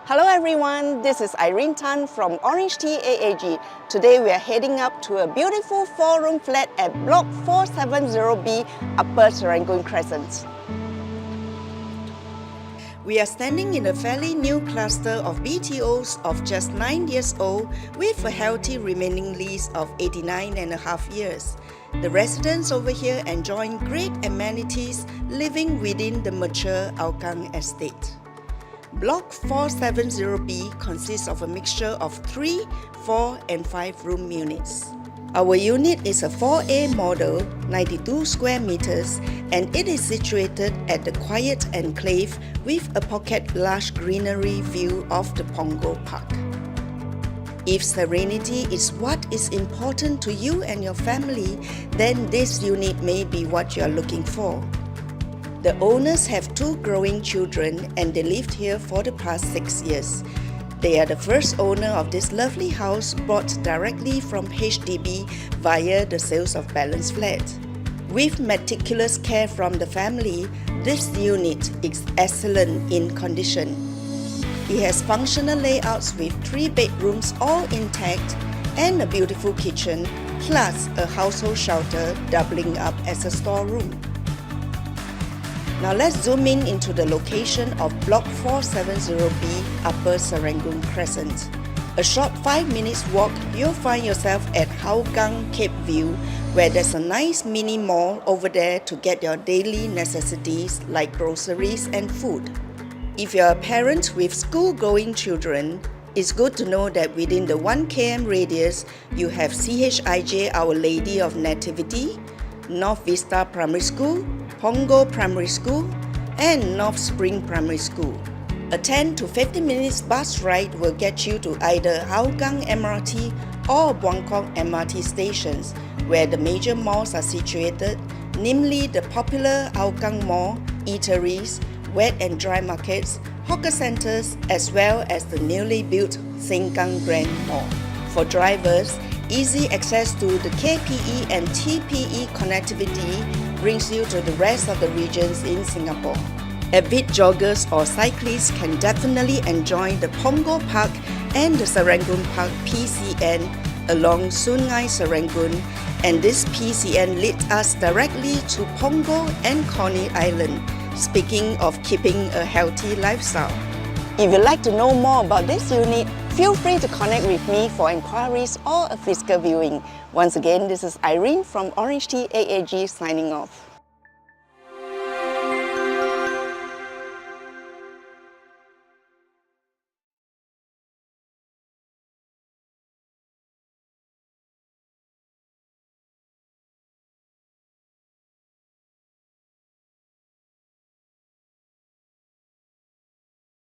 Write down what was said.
Hello everyone, this is Irene Tan from OrangeTee AAG. Today we are heading up to a beautiful 4-room flat at Block 470B, Upper Serangoon Crescent. We are standing in a fairly new cluster of BTOs of just 9 years old with a healthy remaining lease of 89.5 years. The residents over here enjoying great amenities living within the mature Hougang estate. Block 470B consists of a mixture of 3, 4 and 5 room units. Our unit is a 4A model, 92 square meters, and it is situated at the quiet enclave with a pocket lush greenery view of the Punggol Park. If serenity is what is important to you and your family, then this unit may be what you are looking for. The owners have 2 growing children and they lived here for the past 6 years. They are the first owner of this lovely house bought directly from HDB via the sales of balance flat. With meticulous care from the family, this unit is excellent in condition. It has functional layouts with 3 bedrooms all intact and a beautiful kitchen, plus a household shelter doubling up as a storeroom. Now let's zoom in into the location of Block 470B, Upper Serangoon Crescent. A short 5 minutes walk, you'll find yourself at Hougang Cape View, where there's a nice mini mall over there to get your daily necessities like groceries and food. If you're a parent with school-going children, it's good to know that within the 1 km radius, you have CHIJ Our Lady of Nativity, North Vista Primary School, Punggol Primary School, and North Spring Primary School. A 10 to 15 minutes bus ride will get you to either Hougang MRT or Buangkok MRT stations, where the major malls are situated, namely the popular Hougang Mall, eateries, wet and dry markets, hawker centres, as well as the newly built Sengkang Grand Mall. For drivers, easy access to the KPE and TPE connectivity brings you to the rest of the regions in Singapore. Avid joggers or cyclists can definitely enjoy the Punggol Park and the Serangoon Park PCN along Sungai Serangoon, and this PCN leads us directly to Punggol and Coney Island, speaking of keeping a healthy lifestyle. If you'd like to know more about this unit, feel free to connect with me for inquiries or a physical viewing. Once again, this is Irene from OrangeTee AAG signing off.